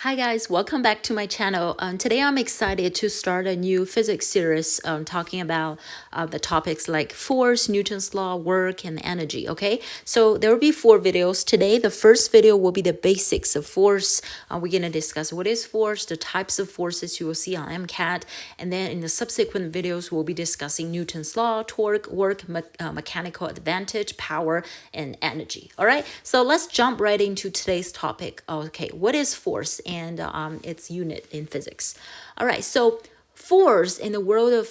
Hi guys, welcome back to my channel. Today I'm excited to start a new physics series talking about the topics like force, Newton's law, work, and energy, okay? So there will be 4 videos. Today, the first video will be the basics of force. We're going to discuss what is force, the types of forces you will see on MCAT, and then in the subsequent videos, we'll be discussing Newton's law, torque, work, mechanical advantage, power, and energy, all right? So let's jump right into today's topic. Okay, what is force and its unit in physics? All right, so force in the world of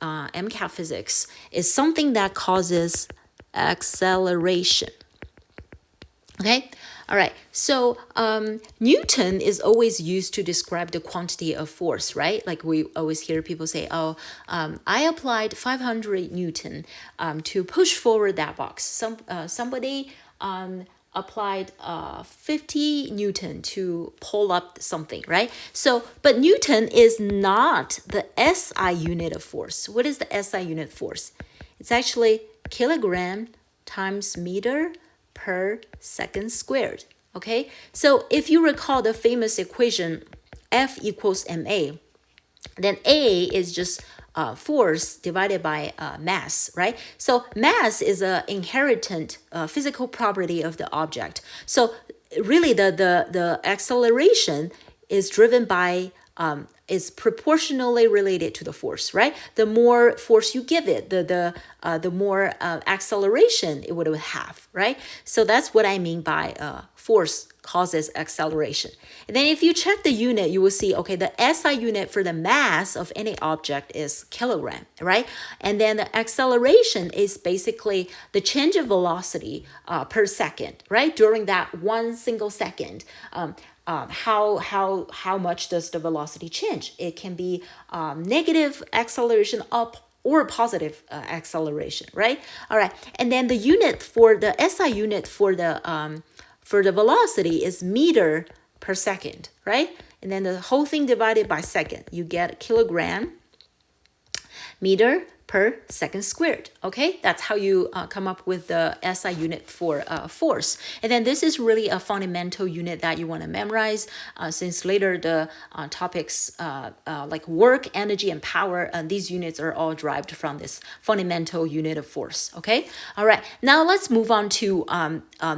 MCAT physics is something that causes acceleration. Okay, all right. So Newton is always used to describe the quantity of force, right? Like we always hear people say, "Oh, I applied 500 Newton to push forward that box." Somebody applied 50 Newton to pull up something, right? So, but Newton is not the SI unit of force. What is the SI unit force? It's actually kilogram times meter per second squared, okay? So if you recall the famous equation F equals ma, then A is just force divided by mass, right? So mass is an inherent physical property of the object. So really the acceleration is driven by is proportionally related to the force, right? The more force you give it, the more acceleration it would have, right? So that's what I mean by force causes acceleration. And then if you check the unit, you will see, okay, the SI unit for the mass of any object is kilogram, right? And then the acceleration is basically the change of velocity per second, right? During that one single second. How much does the velocity change? It can be negative acceleration up or positive acceleration, right? All right, and then the unit for the SI unit for the velocity is meter per second, right? And then the whole thing divided by second, you get kilogram meter per second squared, okay? That's how you come up with the SI unit for force. And then this is really a fundamental unit that you want to memorize since later the topics like work, energy, and power, these units are all derived from this fundamental unit of force, okay? All right, now let's move on to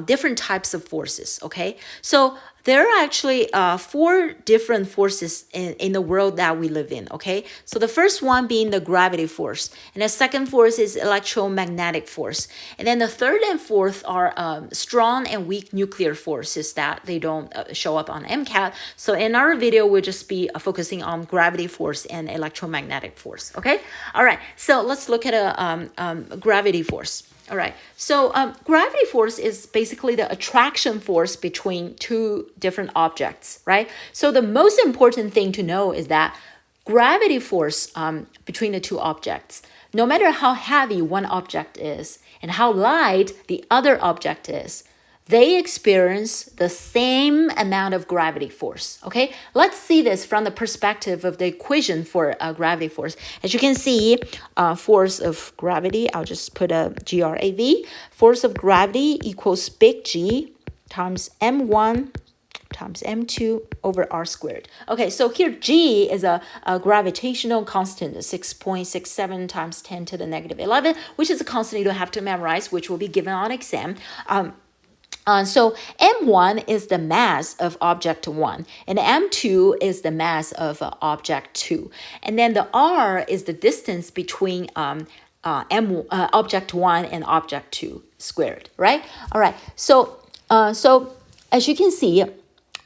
different types of forces, okay? So there are actually 4 different forces in the world that we live in, okay? So the first one being the gravity force. And the second force is electromagnetic force. And then the third and fourth are strong and weak nuclear forces that they don't show up on MCAT. So in our video, we'll just be focusing on gravity force and electromagnetic force, okay? All right, so let's look at a gravity force. All right, so gravity force is basically the attraction force between 2 different objects, right? So the most important thing to know is that gravity force between the 2 objects, no matter how heavy one object is and how light the other object is, they experience the same amount of gravity force, okay? Let's see this from the perspective of the equation for gravity force. As you can see, force of gravity, I'll just put a GRAV. Force of gravity equals big G times M1 times M2 over R squared. Okay, so here G is a gravitational constant, 6.67 times 10 to the negative 11, which is a constant you don't have to memorize, which will be given on exam. So M1 is the mass of object 1, and M2 is the mass of object 2. And then the R is the distance between object 1 and object 2 squared, right? All right, so as you can see,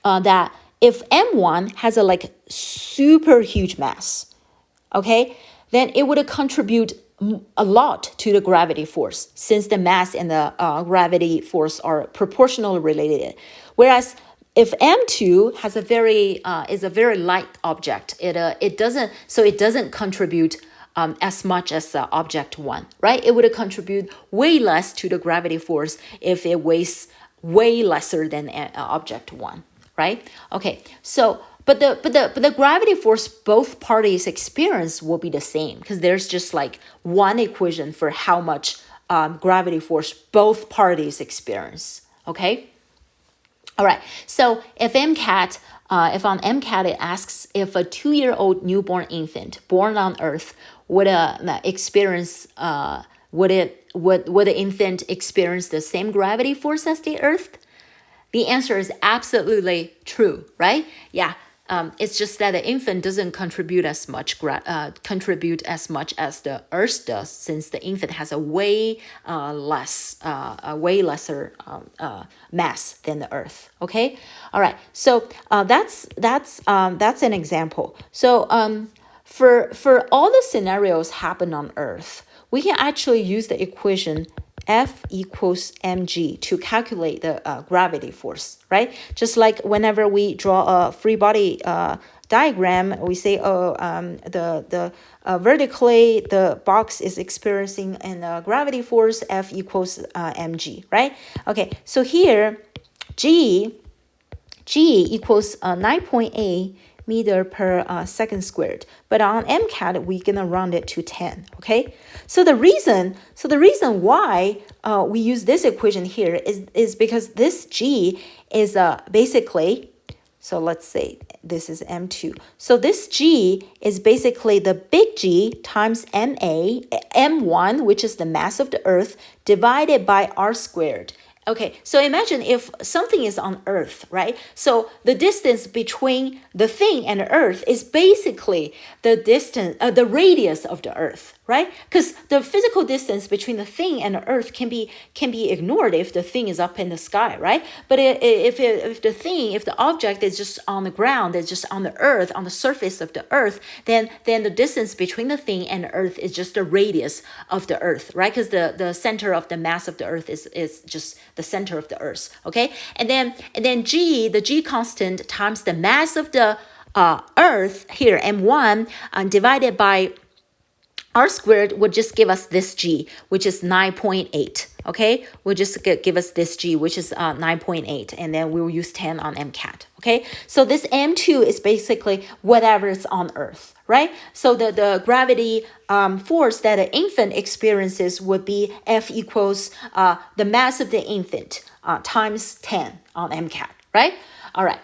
that if M1 has a like super huge mass, okay, then it would contribute a lot to the gravity force since the mass and the gravity force are proportionally related. Whereas if M2 has is a very light object, it doesn't contribute as much as object 1, right? It would contribute way less to the gravity force if it weighs way lesser than object 1, right? Okay, so but the gravity force both parties experience will be the same because there's just like one equation for how much gravity force both parties experience, okay? All right. So if MCAT, if on MCAT it asks if a 2-year-old newborn infant born on Earth would experience, would the infant experience the same gravity force as the Earth? The answer is absolutely true, right? Yeah. It's just that the infant doesn't contribute as much as the Earth does, since the infant has a way lesser mass than the Earth. Okay, all right. So that's an example. So for all the scenarios happen on Earth, we can actually use the equation F equals mg to calculate the gravity force, right? Just like whenever we draw a free body diagram, we say, vertically the box is experiencing a gravity force F equals mg, right? Okay, so here G equals 9.8 meter per second squared, but on MCAT we're gonna round it to 10. Okay, so the reason why we use this equation here is because this G is basically, so let's say this is M2, so this G is basically the big G times M1, which is the mass of the Earth, divided by R squared. Okay, so imagine if something is on Earth, right? So the distance between the thing and the Earth is basically the distance, the radius of the Earth, right? Because the physical distance between the thing and the Earth can be ignored if the thing is up in the sky, right? But if the object is just on the ground, it's just on the Earth, on the surface of the Earth, then the distance between the thing and the Earth is just the radius of the Earth, right? Because the center of the mass of the Earth is just the center of the Earth. Okay, and then G, the G constant times the mass of the Earth here, M1, divided by R squared would just give us this G, which is 9.8. Okay, we'll just give us this G, which is 9.8, and then we'll use 10 on MCAT. Okay, so this M2 is basically whatever is on Earth, right? So the gravity force that an infant experiences would be F equals the mass of the infant times 10 on MCAT, right? All right,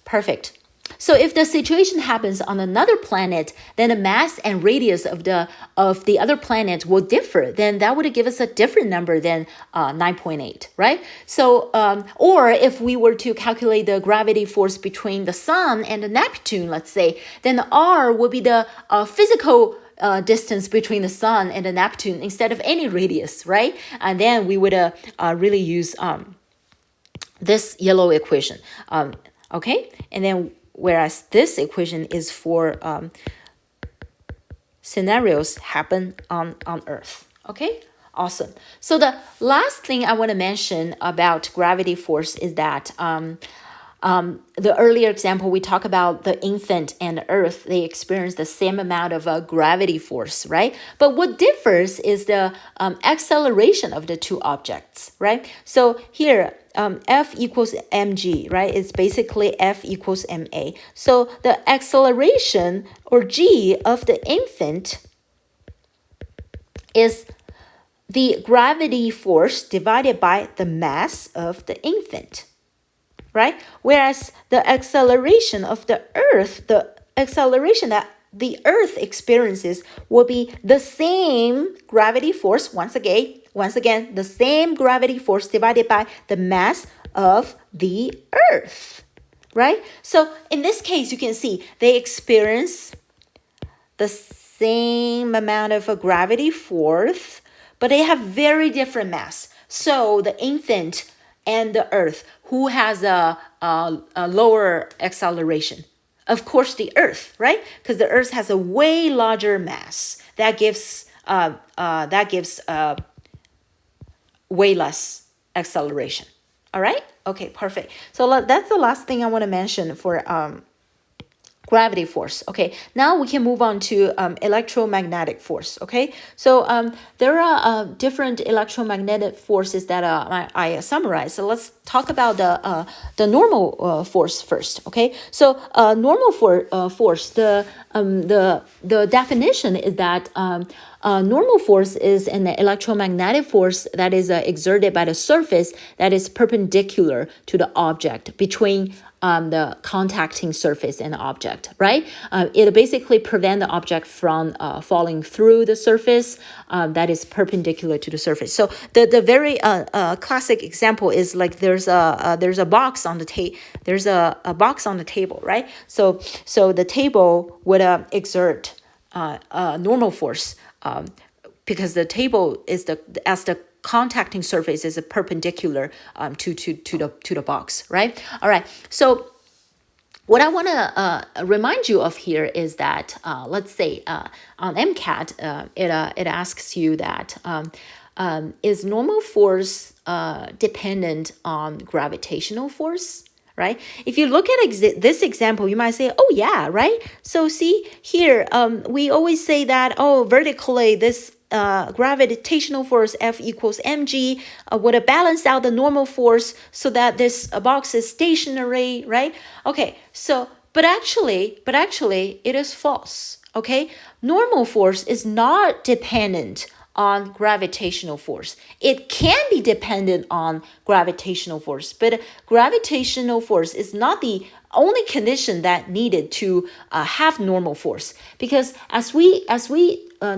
perfect. So if the situation happens on another planet, then the mass and radius of the other planet will differ. Then that would give us a different number than 9.8, right? So, or if we were to calculate the gravity force between the Sun and the Neptune, let's say, then the R would be the physical distance between the Sun and the Neptune instead of any radius, right? And then we would really use this yellow equation, okay? And then whereas this equation is for scenarios happen on Earth. Okay, awesome. So the last thing I want to mention about gravity force is that the earlier example, we talk about the infant and the Earth, they experience the same amount of gravity force, right? But what differs is the acceleration of the two objects, right? So here, F equals mg, right? It's basically F equals ma. So the acceleration, or G, of the infant is the gravity force divided by the mass of the infant, right? Whereas the acceleration of the Earth, the acceleration that the Earth experiences will be the same gravity force, once again, the same gravity force divided by the mass of the Earth, right? So in this case, you can see they experience the same amount of gravity force, but they have very different mass. So the infant and the Earth, who has a lower acceleration? Of course, the Earth, right? Because the Earth has a way larger mass. That gives way less acceleration. All right? Okay, perfect. So that's the last thing I want to mention for gravity force. Okay, now we can move on to electromagnetic force. Okay, so there are different electromagnetic forces that I summarized. So let's talk about the normal force first. Okay, so normal force, the definition is that normal force is an electromagnetic force that is exerted by the surface that is perpendicular to the object between the contacting surface and the object, right? It basically prevents the object from falling through the surface that is perpendicular to the surface. So the very classic example is like there's a box on the there's a box on the table, right? So the table would exert normal force because the table is as the contacting surface is a perpendicular to the box, right? All right. So what I want to remind you of here is that let's say on MCAT it asks you that is normal force dependent on gravitational force? Right? If you look at this example, you might say, oh yeah, right? So see here, we always say that, oh, vertically, this gravitational force F equals mg would balance out the normal force so that this box is stationary, right? Okay, so, but actually, it is false, okay? Normal force is not dependent on gravitational force. It can be dependent on gravitational force, but gravitational force is not the only condition that needed to have normal force, because as we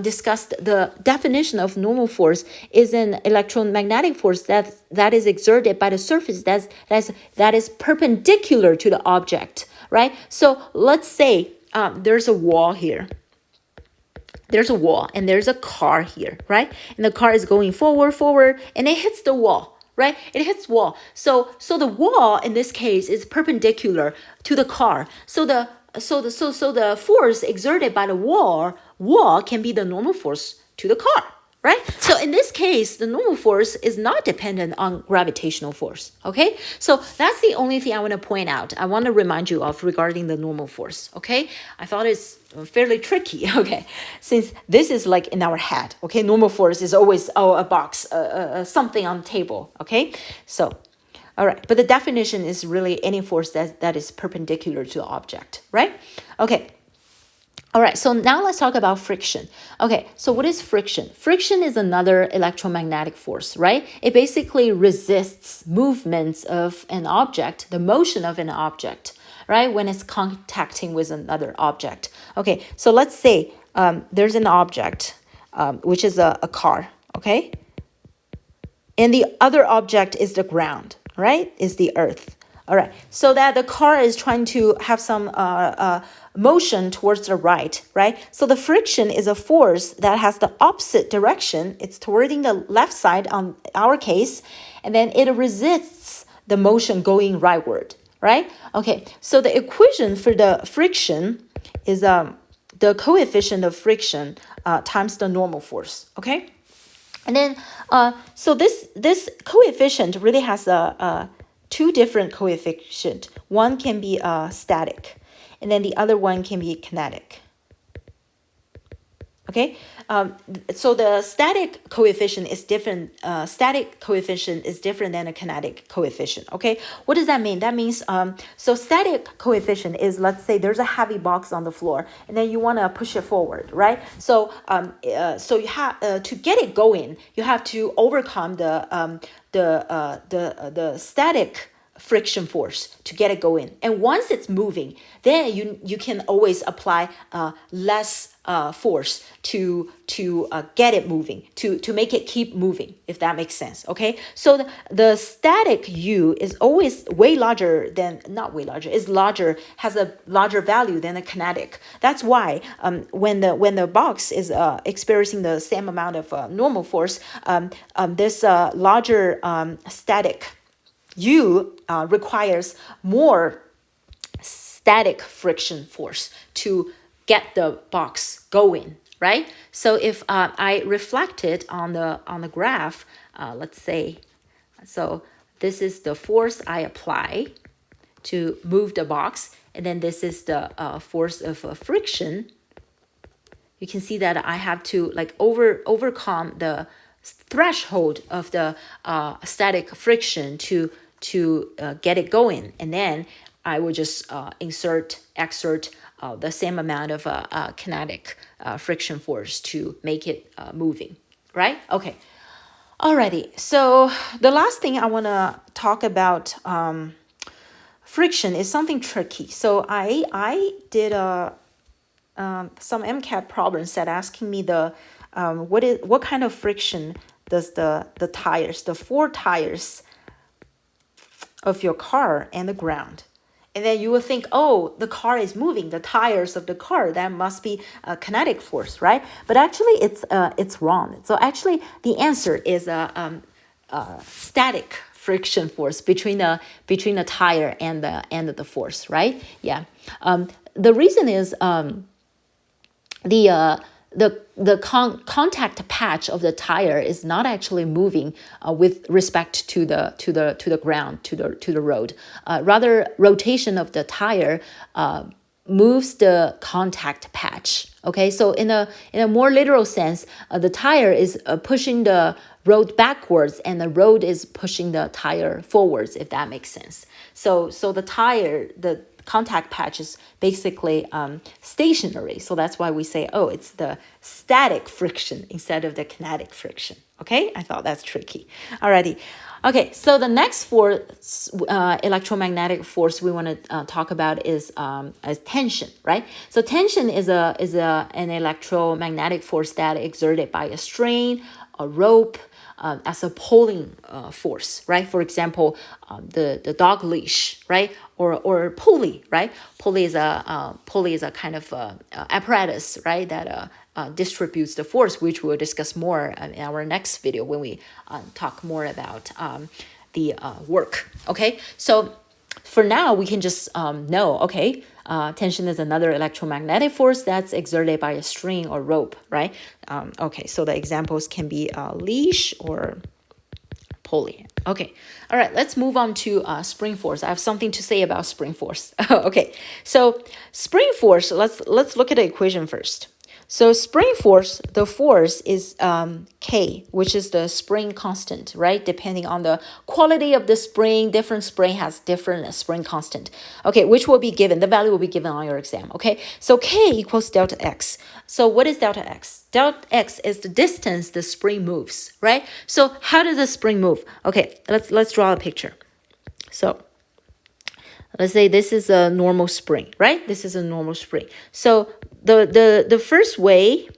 discussed, the definition of normal force is an electromagnetic force that is exerted by the surface that is perpendicular to the object, right? So let's say there's a wall here. There's a wall and there's a car here, right? And the car is going forward, and it hits the wall, right? It hits wall. So the wall in this case is perpendicular to the car. So the force exerted by the wall can be the normal force to the car, right? So in this case, the normal force is not dependent on gravitational force, okay? So that's the only thing I want to point out. I want to remind you of regarding the normal force, okay? I thought it's fairly tricky, okay? Since this is like in our head, okay? Normal force is always, a box, something on the table, okay? So, all right, but the definition is really any force that is perpendicular to the object, right? Okay. All right, so now let's talk about friction. Okay, so what is friction? Friction is another electromagnetic force, right? It basically resists movements of an object, the motion of an object, right? When it's contacting with another object. Okay, so let's say there's an object, which is a car, okay? And the other object is the ground, right? Is the earth. All right, so that the car is trying to have some motion towards the right? So the friction is a force that has the opposite direction. It's towarding the left side on our case, and then it resists the motion going rightward, right? Okay, so the equation for the friction is the coefficient of friction times the normal force, okay? And then, so this coefficient really has two different coefficients. One can be static, and then the other one can be kinetic. Okay, so the static coefficient is different. Static coefficient is different than a kinetic coefficient. Okay, what does that mean? That means so static coefficient is, let's say there's a heavy box on the floor, and then you want to push it forward, right? So so you have to get it going, you have to overcome the static friction force to get it going. And once it's moving, then you can always apply less force to get it moving, to make it keep moving, if that makes sense. Okay, so the static U is always way larger than, not way larger, is larger, has a larger value than the kinetic. That's why when the box is experiencing the same amount of normal force, this larger static U requires more static friction force to get the box going, right? So if I reflect it on the graph, let's say, so this is the force I apply to move the box, and then this is the force of friction. You can see that I have to like overcome the threshold of the static friction to to get it going, and then I will just exert the same amount of kinetic friction force to make it moving, right? Okay. Alrighty. So the last thing I want to talk about friction is something tricky. So I did some MCAT problems that asking me what kind of friction does the tires, the 4 tires of your car and the ground. And then you will think, oh, the car is moving, the tires of the car, that must be a kinetic force, right? But actually it's wrong. So actually the answer is a static friction force between the tire and the force, right? Yeah. The reason is the contact patch of the tire is not actually moving with respect to the ground, to the road. Rather, rotation of the tire moves the contact patch. Okay, so in a more literal sense, the tire is pushing the road backwards, and the road is pushing the tire forwards, if that makes sense. So the tire, the contact patch is basically stationary. So that's why we say, oh, it's the static friction instead of the kinetic friction. Okay, I thought that's tricky. Alrighty. Okay, so the next force, electromagnetic force we want to talk about is tension, right? So tension is an electromagnetic force that exerted by a string, a rope, as a pulling force, right? For example, the dog leash, right? Or pulley, right? Pulley is a kind of apparatus, right? That distributes the force, which we'll discuss more in our next video when we talk more about the work. Okay, so for now we can just know, okay, tension is another electromagnetic force that's exerted by a string or rope, right? Okay, so the examples can be leash or pulley. Okay, all right, let's move on to spring force. I have something to say about spring force. Okay, so spring force, let's look at the equation first. So spring force, the force is K, which is the spring constant, right? Depending on the quality of the spring, different spring has different spring constant. Okay, which will be given, the value will be given on your exam, okay? So K equals delta X. So what is delta X? Delta X is the distance the spring moves, right? So how does the spring move? Okay, let's draw a picture. So let's say this is a normal spring, right? This is a normal spring. So the first way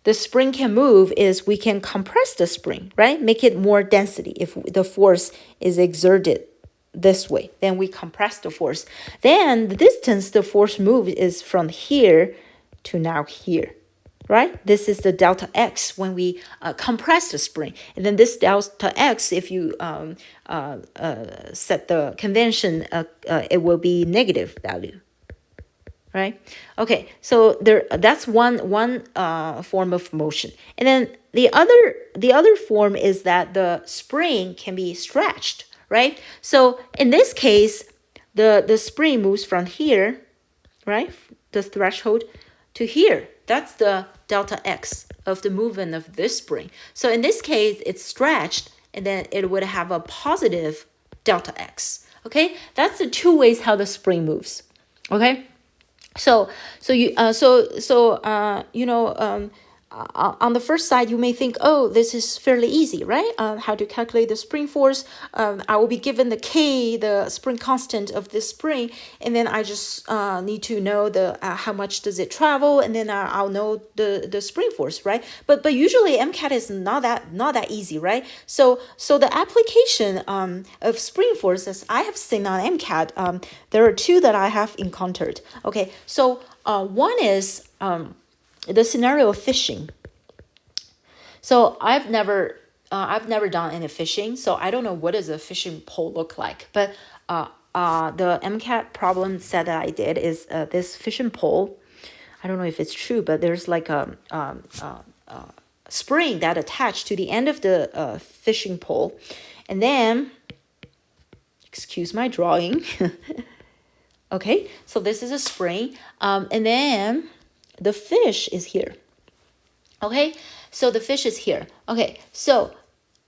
the spring can move is we can compress the spring, right? Make it more density. If the force is exerted this way, then we compress the force. Then the distance the force moves is from here to now here, right? This is the delta X when we compress the spring. And then this delta X, if you set the convention, it will be negative value, right? Okay, so that's one form of motion. And then the other form is that the spring can be stretched, right? So in this case, the spring moves from here, right? The threshold to here. That's the delta X of the movement of this spring. So in this case, it's stretched, and then it would have a positive delta X. Okay, that's the two ways how the spring moves. Okay, so on the first side, you may think, oh, this is fairly easy, right? How to calculate the spring force. I will be given the K, the spring constant of this spring, and then I just need to know the how much does it travel, and then I'll know the spring force, right? But usually MCAT is not that easy, right? So the application of spring force, as I have seen on MCAT, there are two that I have encountered. Okay, so one is the scenario of fishing. So I've never done any fishing, so I don't know what does a fishing pole look like. But the MCAT problem set that I did is this fishing pole. I don't know if it's true, but there's like a spring that attached to the end of the fishing pole, and then, excuse my drawing. Okay, so this is a spring, and then the fish is here. Okay, so the fish is here. Okay, so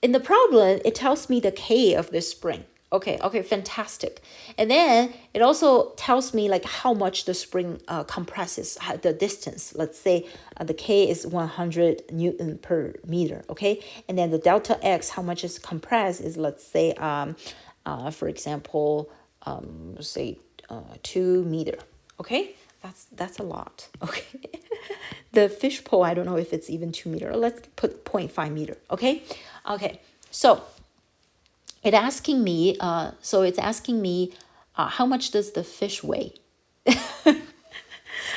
in the problem, it tells me the K of the spring. Okay, fantastic. And then it also tells me like how much the spring compresses, the distance. Let's say the K is 100 Newton per meter, okay? And then the delta X, how much is compressed is, let's say, for example, say 2 meter, okay? That's a lot, okay? The fish pole, I don't know if it's even 2 meter. Let's put 0.5 meter, okay? Okay, so it's asking me, how much does the fish weigh?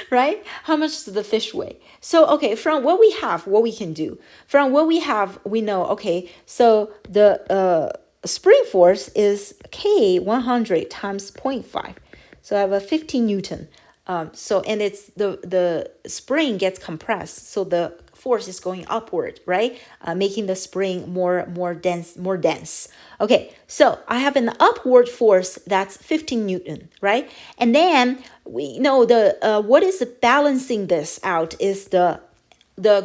Right? How much does the fish weigh? So, okay, from what we have, what we can do. From what we have, we know, okay, so the spring force is K 100 times 0.5. So I have a 15 Newton. And it's the spring gets compressed, so the force is going upward, right? Making the spring more dense. Okay, so I have an upward force that's 15 Newton, right? And then we know what is balancing this out is the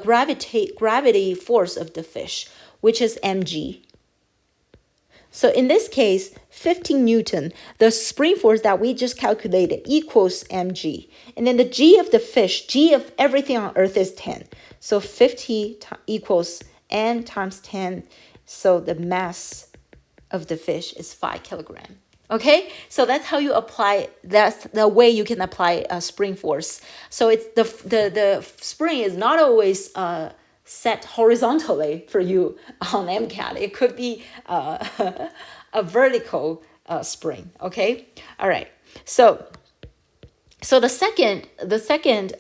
gravity force of the fish, which is mg. So in this case, 15 Newton, the spring force that we just calculated equals mg. And then the g of the fish, g of everything on Earth is 10. So 50 equals n times 10. So the mass of the fish is 5 kilograms. Okay, so that's how you apply, that's the way you can apply spring force. So it's the spring is not always set horizontally for you on MCAT. It could be a vertical spring. Okay, all right. So the second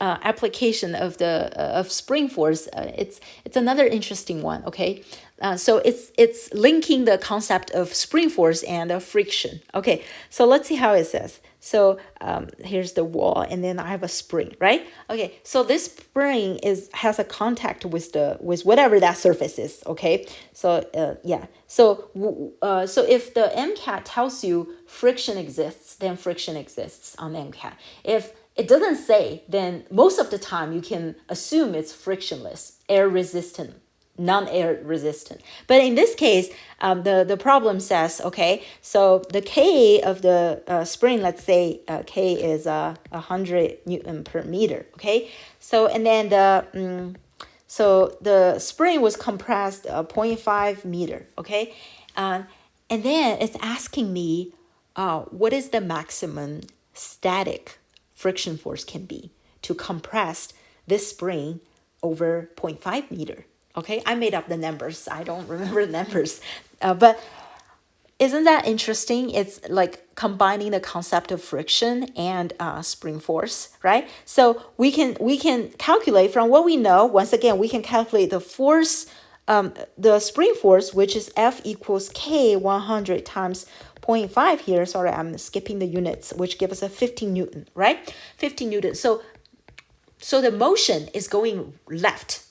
application of spring force, it's another interesting one. Okay, so it's linking the concept of spring force and friction. Okay, so let's see how it says. So here's the wall, and then I have a spring, right? Okay, so this spring has a contact with whatever that surface is. Okay, so yeah, so if the MCAT tells you friction exists, then friction exists on MCAT. If it doesn't say, then most of the time you can assume it's frictionless, air resistant, non-air resistant. But in this case, the problem says, okay, so the K of the spring, let's say K is 100 Newton per meter, okay? So, and then the spring was compressed 0.5 meter, okay? And then it's asking me what is the maximum static friction force can be to compress this spring over 0.5 meter. Okay, I made up the numbers. I don't remember the numbers. But isn't that interesting? It's like combining the concept of friction and spring force, right? So we can calculate from what we know. Once again, we can calculate the force, the spring force, which is F equals K 100 times 0.5 here. Sorry, I'm skipping the units, which gives us a 15 Newton, right? 15 Newton. So the motion is going left,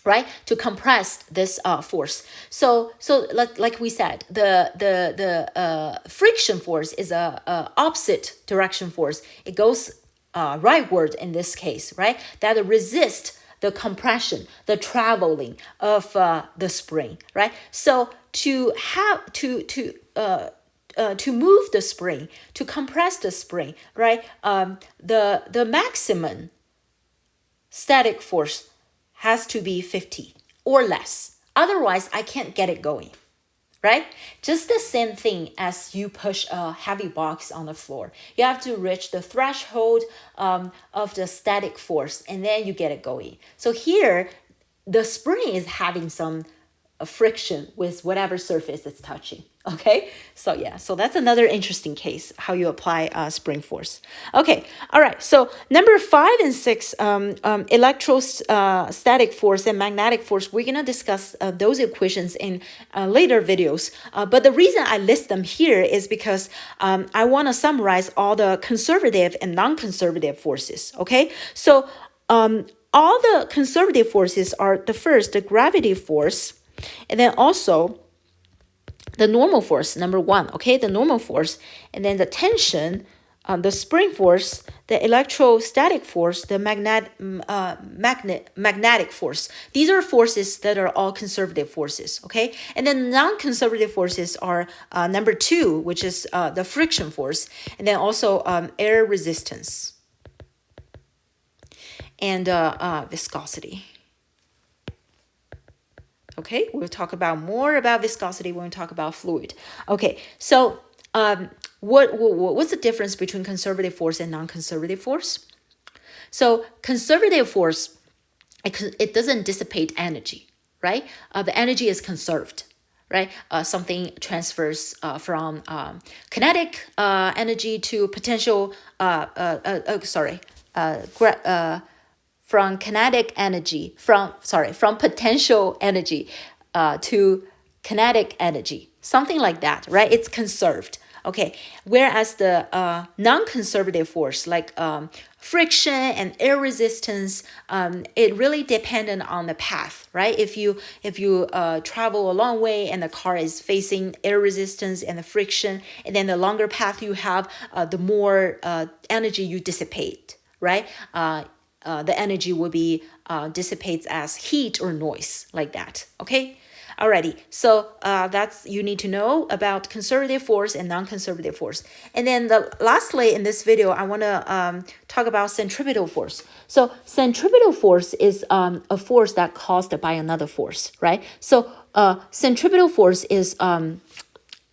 right, to compress this force. So like we said, the friction force is a opposite direction force. It goes rightward in this case, right? That resist the compression, the traveling of the spring, right? So to move the spring, to compress the spring, right? The maximum static force has to be 50 or less. Otherwise, I can't get it going, right? Just the same thing as you push a heavy box on the floor. You have to reach the threshold of the static force, and then you get it going. So here, the spring is having some friction with whatever surface it's touching. Okay, so yeah, so that's another interesting case, how you apply spring force. Okay, all right, so number 5 and 6, electrostatic force and magnetic force, we're gonna discuss those equations in later videos. But the reason I list them here is because I wanna summarize all the conservative and non-conservative forces, okay? So all the conservative forces are the gravity force, and then also the normal force, number 1, okay, the normal force, and then the tension, the spring force, the electrostatic force, the magnetic force. These are forces that are all conservative forces, okay? And then non-conservative forces are number 2, which is the friction force, and then also air resistance and viscosity. Okay, we'll talk about more about viscosity when we talk about fluid. Okay, so what's the difference between conservative force and non-conservative force? So conservative force, it doesn't dissipate energy, right? The energy is conserved, right? Something transfers from kinetic energy to potential, from kinetic energy, from potential energy to kinetic energy, something like that, right? It's conserved. Okay, whereas the non-conservative force, like friction and air resistance, it really dependent on the path, right? If you travel a long way and the car is facing air resistance and the friction, and then the longer path you have, the more energy you dissipate, right? The energy will be dissipates as heat or noise, like that. Okay. Alrighty, so that's you need to know about conservative force and non-conservative force. And then lastly in this video, I want to talk about centripetal force. So centripetal force is a force that caused by another force, right? So centripetal force is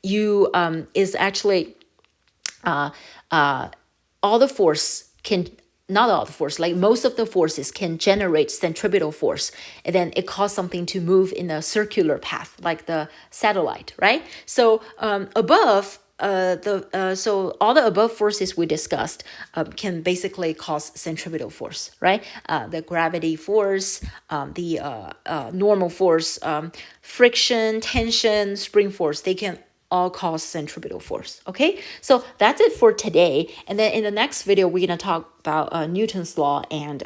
is actually all the force can. Not all the force, like most of the forces can generate centripetal force, and then it causes something to move in a circular path, like the satellite, right? So above so all the above forces we discussed can basically cause centripetal force, right? The gravity force, the normal force, friction, tension, spring force, they can all cause centripetal force. Okay, so that's it for today. And then in the next video, we're going to talk about Newton's law and